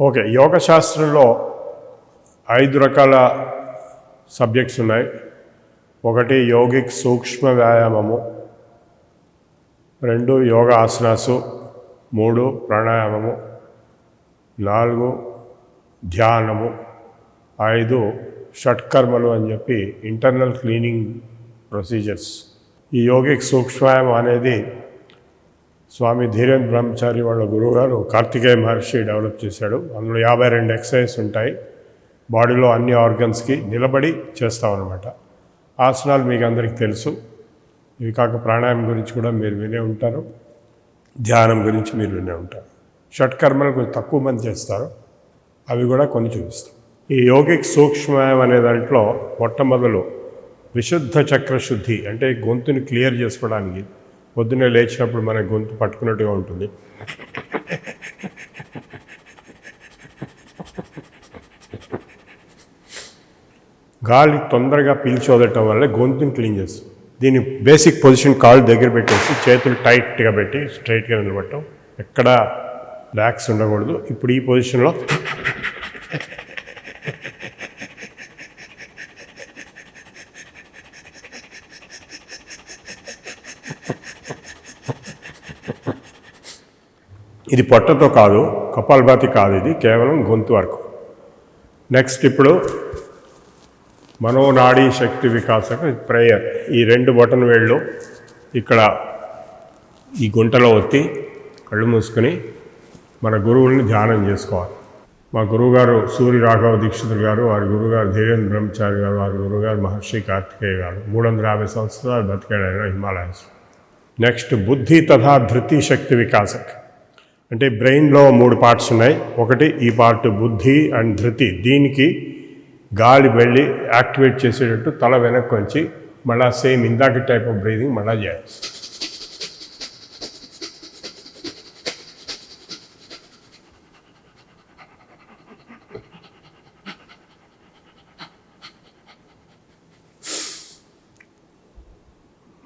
Okay, యోగ శాస్త్రంలో 5 రకాల subjects ఉన్నాయి. ఒకటి యోగిక్ సూక్ష్మ వ్యాయామము, 2 యోగ ఆసనాసు, 3 ప్రాణాయామము, 4 ధ్యానము, 5 షట్కర్మలు అని చెప్పి ఇంటర్నల్ క్లీనింగ్ ప్రొసీజర్స్. ఈ యోగిక్ సూక్ష్మవ్యాయామం అనేది స్వామి ధీరేంద్ర బ్రహ్మచారి వాళ్ళ గురువుగారు కార్తికేయ మహర్షి డెవలప్ చేశాడు. అందులో 52 ఎక్సర్సైజ్ ఉంటాయి. బాడీలో అన్ని ఆర్గన్స్కి నిలబడి చేస్తామన్నమాట. ఆసనాలు మీకు అందరికీ తెలుసు. ఇవి కాక ప్రాణాయామం గురించి కూడా మీరు వినే ఉంటారు, ధ్యానం గురించి మీరు వినే ఉంటారు. షట్కర్మలు కొంచెం తక్కువ మంది చేస్తారు, అవి కూడా కొన్ని చూపిస్తాం. ఈ యోగిక్ సూక్ష్మవ్యాయామం అనే దాంట్లో మొట్టమొదలు విశుద్ధ చక్రశుద్ధి, అంటే గొంతుని క్లియర్ చేసుకోవడానికి. పొద్దున్నే లేచినప్పుడు మన గొంతు పట్టుకున్నట్టుగా ఉంటుంది. గాలి తొందరగా పీల్చి వదలటం వల్ల గొంతుని క్లీన్ చేస్తుంది. దీని బేసిక్ పొజిషన్ కాళ్ళు దగ్గర పెట్టేసి చేతులు టైట్గా పెట్టి స్ట్రైట్గా నిలబడటం, ఎక్కడ రిలాక్స్ ఉండకూడదు. ఇప్పుడు ఈ పొజిషన్లో ఇది పొట్టతో కాదు, కపాలభాతి కాదు, ఇది కేవలం గొంతు వరకు. నెక్స్ట్ ఇప్పుడు మనోనాడీ శక్తి వికాసక ప్రేయర్. ఈ 2 బొటన వేళ్ళు ఇక్కడ ఈ గుంటలో ఒత్తి కళ్ళు మూసుకొని మన గురువుల్ని ధ్యానం చేసుకోవాలి. మా గురువుగారు సూర్య రాఘవ దీక్షితులు గారు, వారి గురువుగారు ధీరేంద్ర బ్రహ్మచారి గారు, వారి గురువుగారు మహర్షి కార్తికేయ గారు. 350 సంవత్సరాలు బతికాడు ఆయన హిమాలయస్. నెక్స్ట్ బుద్ధి తథా ధృతి శక్తి వికాసక్. అంటే బ్రెయిన్లో 3 పార్ట్స్ ఉన్నాయి. ఒకటి ఈ పార్ట్ బుద్ధి అండ్ ధృతి. దీనికి గాలి వెళ్ళి యాక్టివేట్ చేసేటట్టు తల వెనక్కి వంచి మళ్ళీ సేమ్ ఇందాక టైప్ ఆఫ్ బ్రీదింగ్ మళ్ళీ చేయాలి.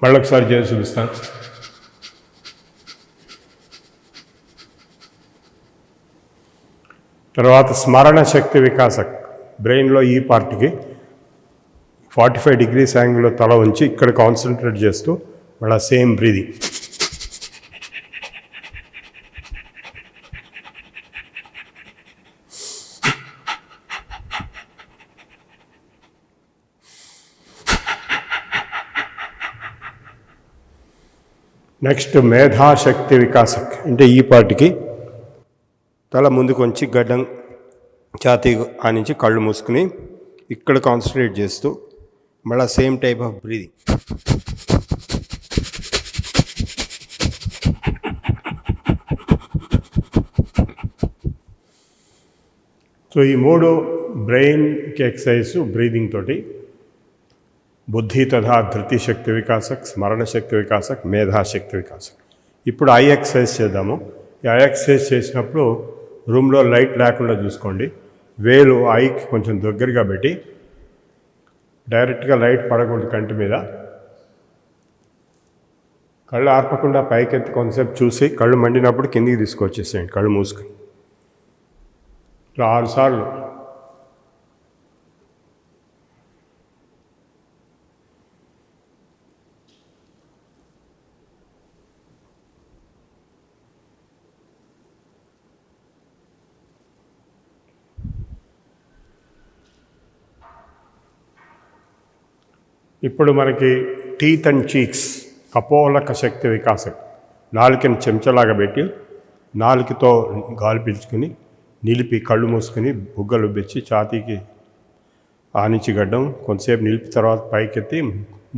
మళ్ళొకసారి చేసి చూపిస్తాను. తర్వాత స్మరణ శక్తి వికాసక్. బ్రెయిన్లో ఈ పార్ట్కి 45 degrees యాంగిల్లో తల ఉంచి ఇక్కడ కాన్సన్ట్రేట్ చేస్తూ మళ్ళీ సేమ్ బ్రీదింగ్. నెక్స్ట్ మేధాశక్తి వికాసక్. అంటే ఈ పార్ట్కి తల ముందుకు వంచి గడ్డం ఛాతీ ఆనించి కళ్ళు మూసుకుని ఇక్కడ కాన్సన్ట్రేట్ చేస్తూ మళ్ళీ same type of breathing. So ఈ 3 బ్రెయిన్కి ఎక్సర్సైజ్ బ్రీదింగ్ తోటి బుద్ధి తథా ధృతి శక్తి వికాసక్, స్మరణ శక్తి వికాసక్, మేధాశక్తి వికాసక్. ఇప్పుడు ఐ ఎక్సర్సైజ్ చేద్దాము. ఈ ఐ ఎక్సర్సైజ్ చేసినప్పుడు రూమ్లో లైట్ లేకుండా చూసుకోండి. వేలు ఐకి కొంచెం దగ్గరగా పెట్టి డైరెక్ట్గా లైట్ పడకూడదు కంటి మీద. కళ్ళు ఆర్పకుండా పైకెత్తి కొంతసేపు చూసి కళ్ళు మండినప్పుడు కిందికి తీసుకొచ్చేసేయండి కళ్ళు మూసుకొని. ఇలా 6 సార్లు. ఇప్పుడు మనకి టీత్ అండ్ చీక్స్ కపోలక శక్తి వికాసం. నాలుకని చెంచలాగా పెట్టి నాలుకతో గాలి పీల్చుకుని నిలిపి కళ్ళు మూసుకొని బుగ్గలు బెచ్చి ఛాతీకి ఆనించి గడ్డం కొంతసేపు నిలిపి తర్వాత పైకెత్తి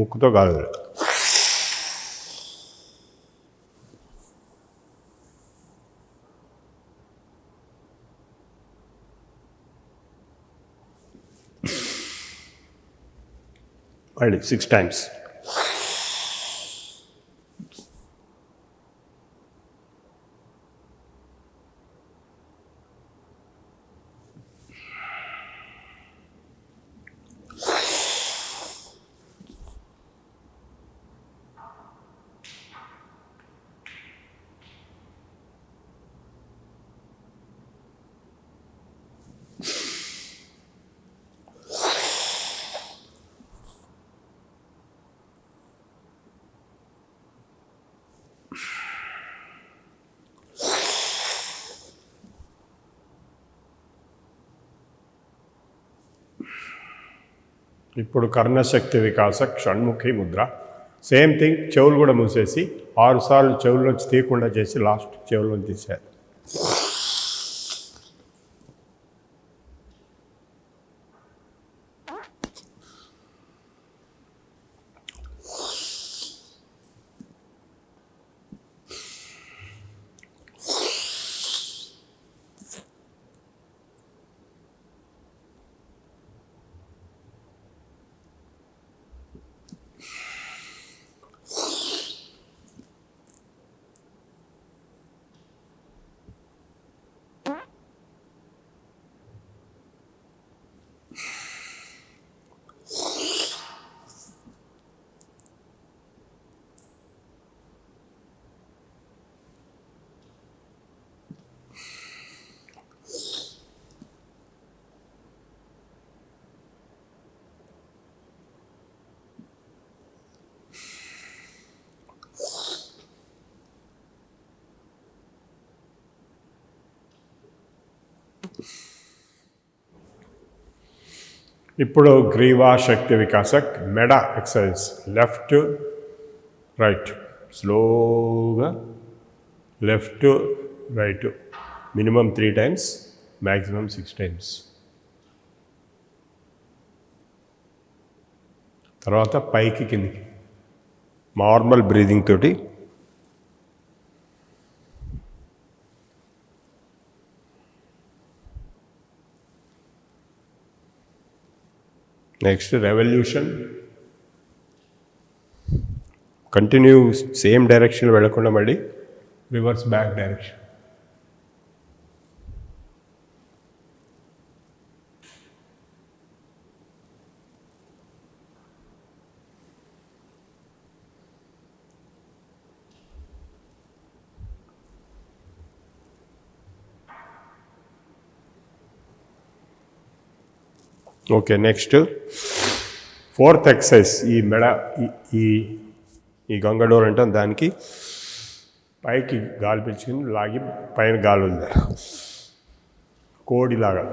ముక్కుతో గాలి. మళ్ళీ 6 times. ఇప్పుడు కర్ణశక్తి వికాస షణ్ముఖి ముద్ర. సేమ్ థింగ్, చెవులు కూడా మూసేసి 6 సార్లు చెవుల్లోంచి తీయకుండా చేసి లాస్ట్ చెవుల్లోంచి తీశారు. ఇప్పుడు గ్రీవా శక్తి వికాసక్ మెడ ఎక్సర్సైజ్. లెఫ్ట్ రైట్, స్లోగా left right, minimum 3 times, maximum 6 times. తర్వాత పైకి కిందికి నార్మల్ బ్రీదింగ్ తోటి. Next revolution. Continue same direction వెళ్ళకుండా మళ్ళీ reverse back direction. Okay, next 4th exercise. ఈ మెడ ఈ గంగడోర్ అంటాం, దానికి పైకి గాలి పీల్చుకుని లాగి పైన గాలి వదిలేరు, కోడిలాగా.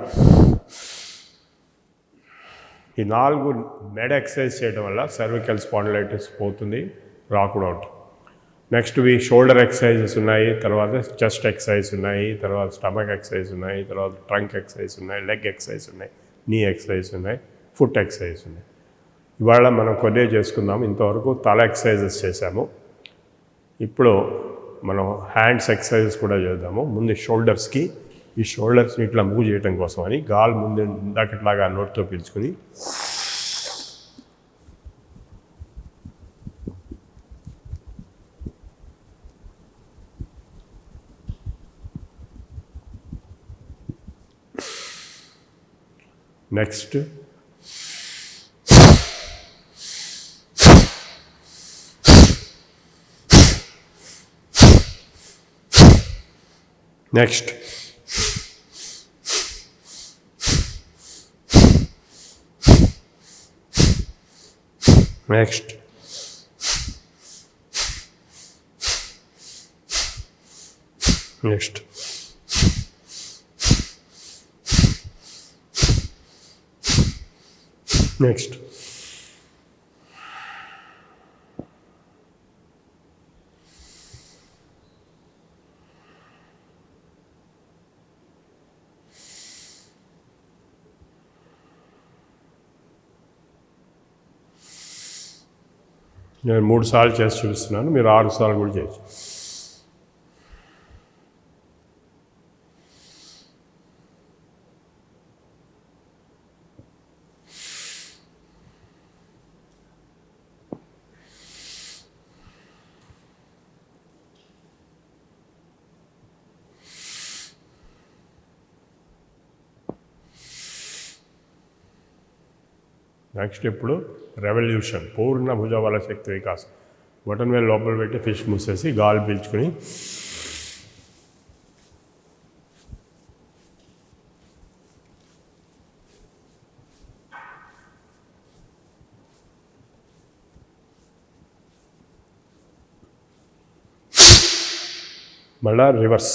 ఈ 4 మెడ ఎక్సర్సైజ్ చేయడం వల్ల సర్వికల్ స్పాండిలైటిస్ పోతుంది, రాకుండా ఉంటుంది. నెక్స్ట్ షోల్డర్ ఎక్సర్సైజెస్ ఉన్నాయి, తర్వాత చెస్ట్ ఎక్సర్సైజ్ ఉన్నాయి, తర్వాత స్టమక్ ఎక్సర్సైజ్ ఉన్నాయి, తర్వాత ట్రంక్ ఎక్సర్సైజ్ ఉన్నాయి, లెగ్ ఎక్సర్సైజ్ ఉన్నాయి, నీ ఎక్సర్సైజ్ ఉన్నాయి, ఫుట్ ఎక్సర్సైజ్ ఉన్నాయి. ఇవాళ మనం కొద్దిగా చేసుకుందాం. ఇంతవరకు తల ఎక్సర్సైజెస్ చేసాము. ఇప్పుడు మనం హ్యాండ్స్ ఎక్సర్సైజెస్ కూడా చేద్దాము. ముందు షోల్డర్స్కి, ఈ షోల్డర్స్ని ఇట్లా మూవ్ చేయడం కోసం అని గాలి ముందు ఇందాకట్లాగా నోటితో పీల్చుకుని next next next next next నేను 3 సార్లు చేసి చూపిస్తున్నాను, మీరు 6 సార్లు కూడా చేయొచ్చు. నెక్స్ట్ ఇప్పుడు రెవల్యూషన్, పూర్ణ భుజబల శక్తి వికాసం. బటన్ వేలు లోపల పెట్టి ఫిష్ మూసేసి గాలి పీల్చుకుని మళ్ళా రివర్స్.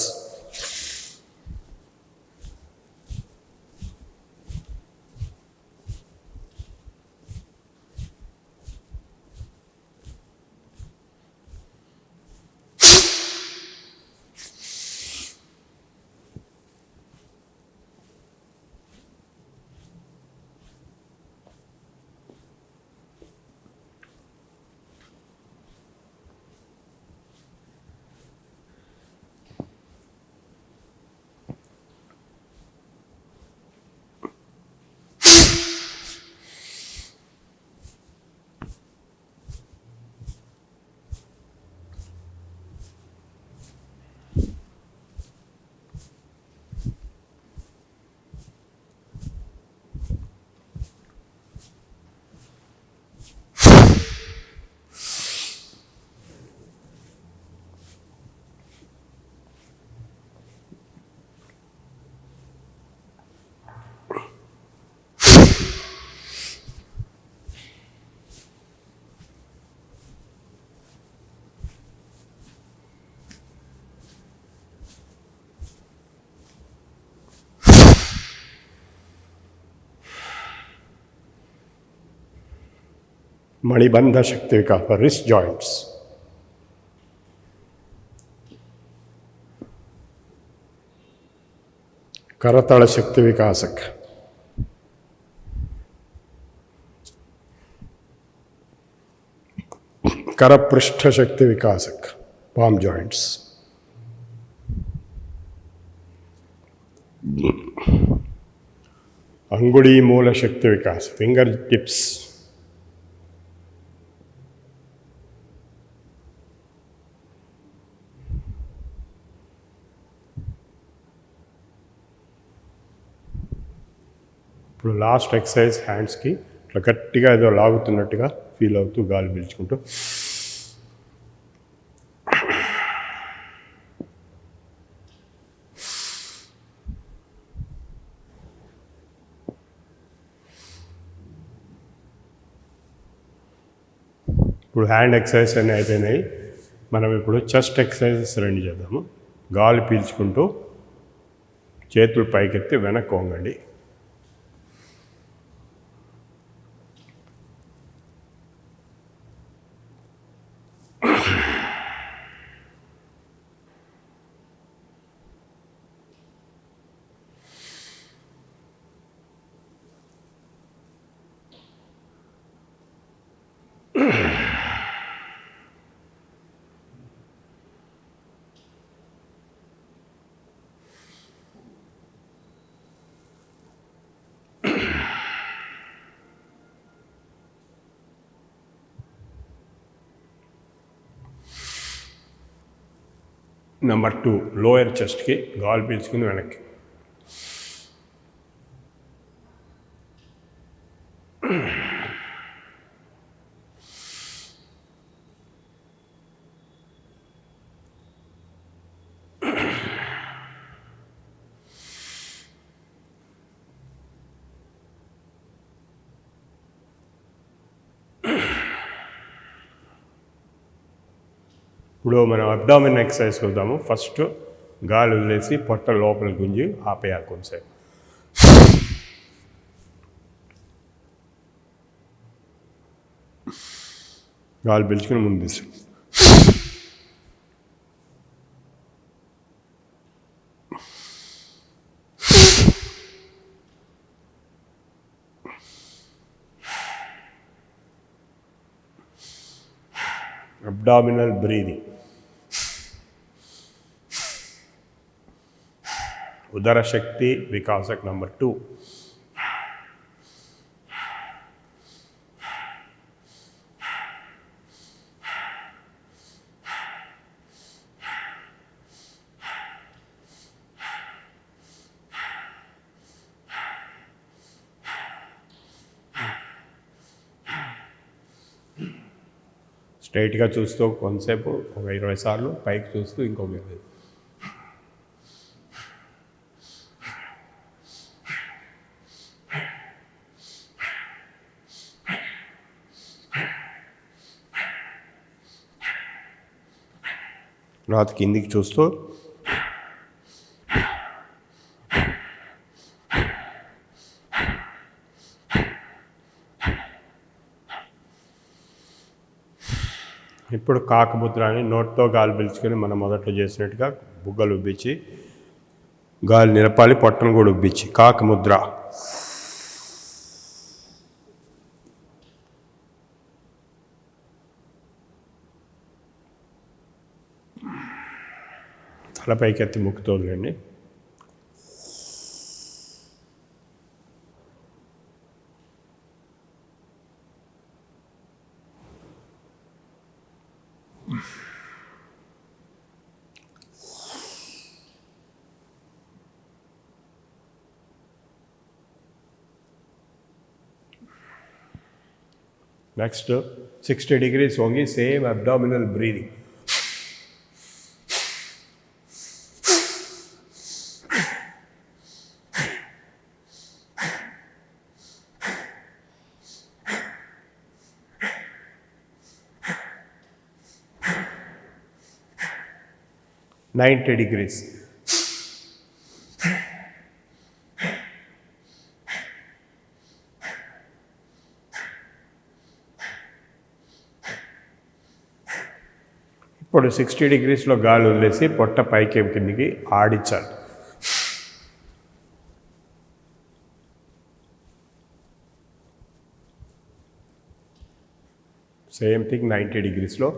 मणिबंध शक्ति विकास for wrist joints. करतल शक्ति विकासक. करपृष्ठ शक्ति विकासक palm joints. अंगुली मूल शक्ति विकास फिंगर टिप्स. ఇప్పుడు లాస్ట్ ఎక్సర్సైజ్ హ్యాండ్స్కి ఇట్లా గట్టిగా ఏదో లాగుతున్నట్టుగా ఫీల్ అవుతూ గాలి పీల్చుకుంటూ ఇప్పుడు హ్యాండ్ ఎక్సర్సైజ్ అన్నీ అయిపోయినాయి. మనం ఇప్పుడు చెస్ట్ ఎక్సర్సైజెస్ రెండు చేద్దాము. గాలి పీల్చుకుంటూ చేతులు పైకెత్తి వెనక్కి వంగండి. నెంబర్ 2 లోయర్ చెస్ట్కి గాలి పీల్చుకుని వెనక్కి. ఇప్పుడు మనం అబ్డామిన్ ఎక్సర్సైజ్ చూద్దాము. ఫస్ట్ గాలి వదిలేసి పొట్ట లోపల గుంజి ఆపేయాలి కొంతసేపు. గాలి పీల్చుకుని ముందు తీసి అబ్డామినల్ బ్రీదింగ్. उदर शक्ति विकासक नंबर 2. స్ట్రైట్గా చూస్తూ కొంతసేపు ఒక 20 సార్లు, పైకి చూస్తూ ఇంకొక 20. తర్వాత కిందికి చూస్తూ ఇప్పుడు కాకముద్ర అని నోట్తో గాలి పీల్చుకొని మనం మొదట్లో చేసినట్టుగా బుగ్గలు ఉబ్బించి గాలి నిలపాలి, పొట్టను కూడా ఉబ్బించి కాకముద్ర. తలపైకి ఎత్తి ముక్కుతోండి. నెక్స్ట్ 60 degrees వంగి సేమ్ అబ్డామినల్ బ్రీదింగ్. $90 degrees. ఇప్పుడు 60 degreesలో గాలి వదిలేసి పొట్ట పైకి కిందికి ఆడించాలి. Same thing 90 degreesలో.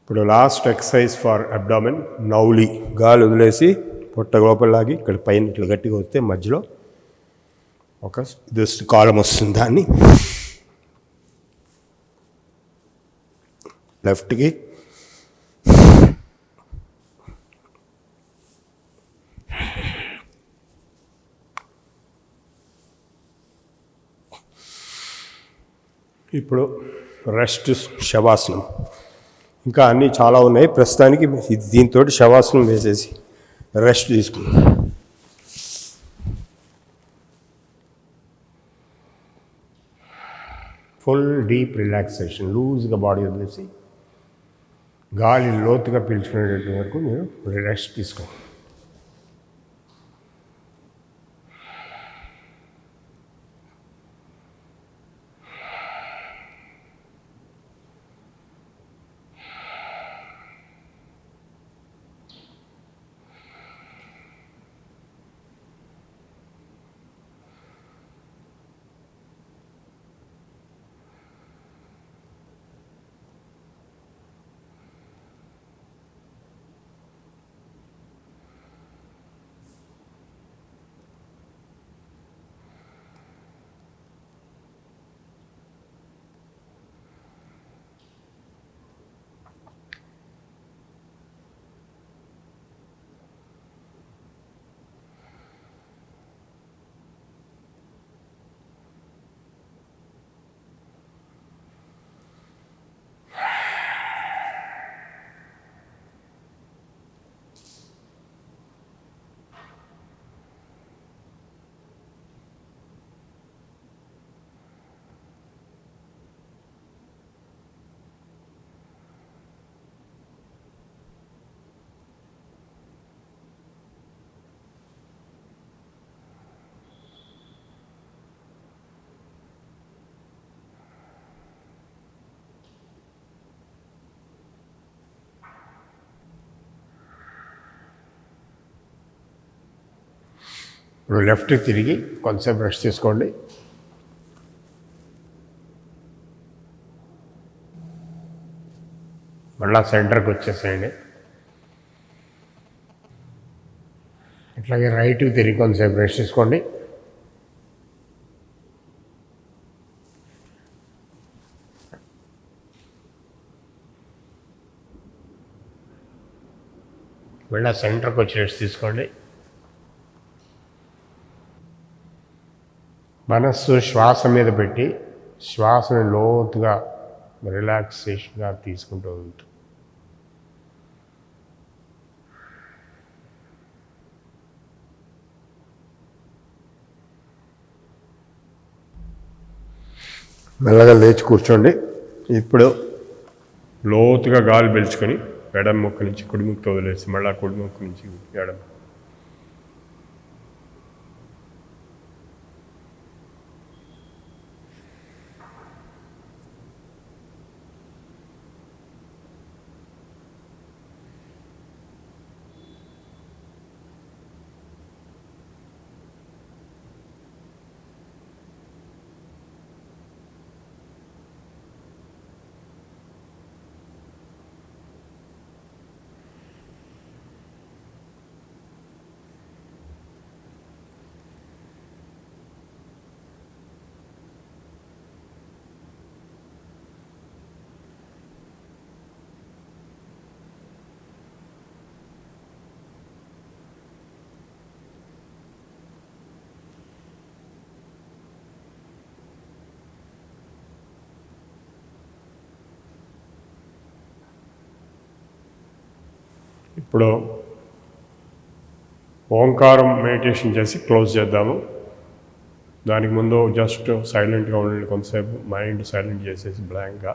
ఇప్పుడు లాస్ట్ ఎక్సర్సైజ్ ఫర్ అబ్డామిన్ నౌలి. గాలి వదిలేసి పొట్ట లోపల లాగి ఇక్కడ పైన ఇట్లా గట్టిగా వస్తే మధ్యలో ఒక కాలం వస్తుంది. దాన్ని లెఫ్ట్కి ఇప్పుడు రెస్ట్ శవాసనం. ఇంకా అన్నీ చాలా ఉన్నాయి. ప్రస్తుతానికి దీంతో శవాసనం వేసేసి రెస్ట్ తీసుకుందాం. Full deep relaxation. లూజ్గా బాడీ వదిలేసి గాలి లోతుగా పీల్చుకునేటట్టు వరకు మీరు రెస్ట్ తీసుకోండి. ఇప్పుడు లెఫ్ట్కి తిరిగి కొంచెంసేపు రెస్ట్ తీసుకోండి. మళ్ళా సెంటర్కి వచ్చేసేయండి. ఇట్లాగే రైట్కి తిరిగి కొంచెంసేపు రెస్ట్ తీసుకోండి. మళ్ళీ సెంటర్కి వచ్చి రెస్ట్ తీసుకోండి. మనస్సు శ్వాస మీద పెట్టి శ్వాసని లోతుగా రిలాక్సేషన్గా తీసుకుంటూ ఉంటుంది. మెల్లగా లేచి కూర్చోండి. ఇప్పుడు లోతుగా గాలి పీల్చుకొని ఎడమ ముక్కు నుంచి కుడి ముక్కు వదిలేసి మళ్ళీ కుడి ముక్కు నుంచి ఎడమ. ఇప్పుడు ఓంకారం మెడిటేషన్ చేసి క్లోజ్ చేద్దాము. దానికి ముందు జస్ట్ సైలెంట్గా ఉండండి కొంతసేపు, మైండ్ సైలెంట్ చేసేసి బ్లాంక్గా.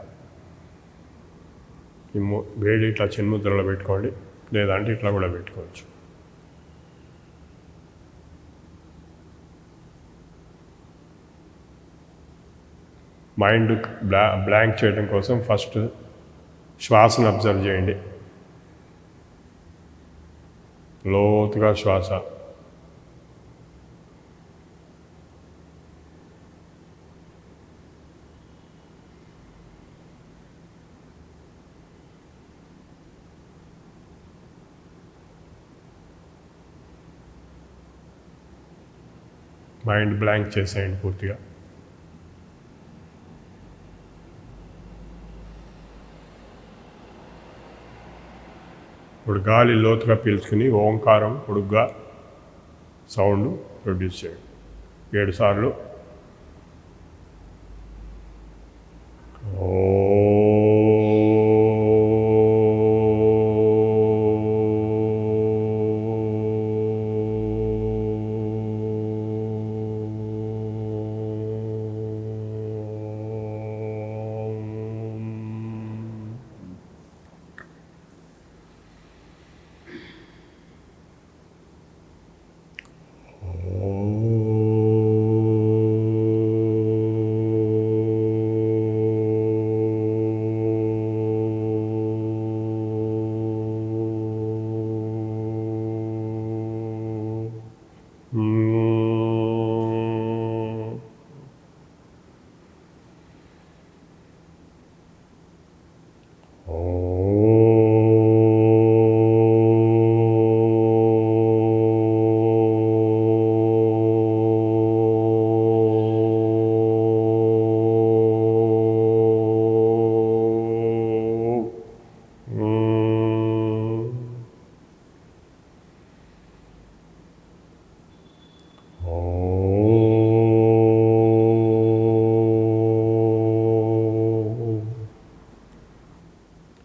ఈ వేడి ఇట్లా చిన్ముద్రలో పెట్టుకోండి, లేదంటే ఇట్లా కూడా పెట్టుకోవచ్చు. మైండ్ బ్లాంక్ చేయడం కోసం ఫస్ట్ శ్వాసను అబ్జర్వ్ చేయండి. లోతుగా శ్వాస. మైండ్ బ్లాంక్ చేసేయండి పూర్తిగా. ఇప్పుడు గాలి లోతుగా పీల్చుకుని ఓంకారం పొడుగ్గా సౌండ్ ప్రొడ్యూస్ చేయండి 7 సార్లు.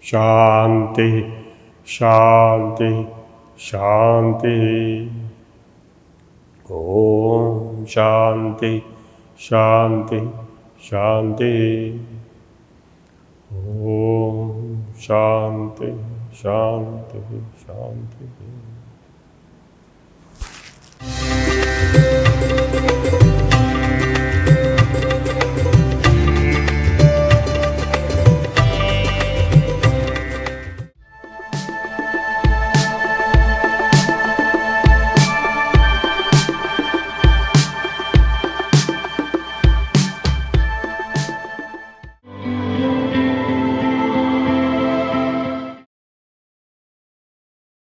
శాంతి శాంతి శాంతి. ఓం శాంతి శాంతి శాంతి. ఓం శాంతి శాంతి శాంతి.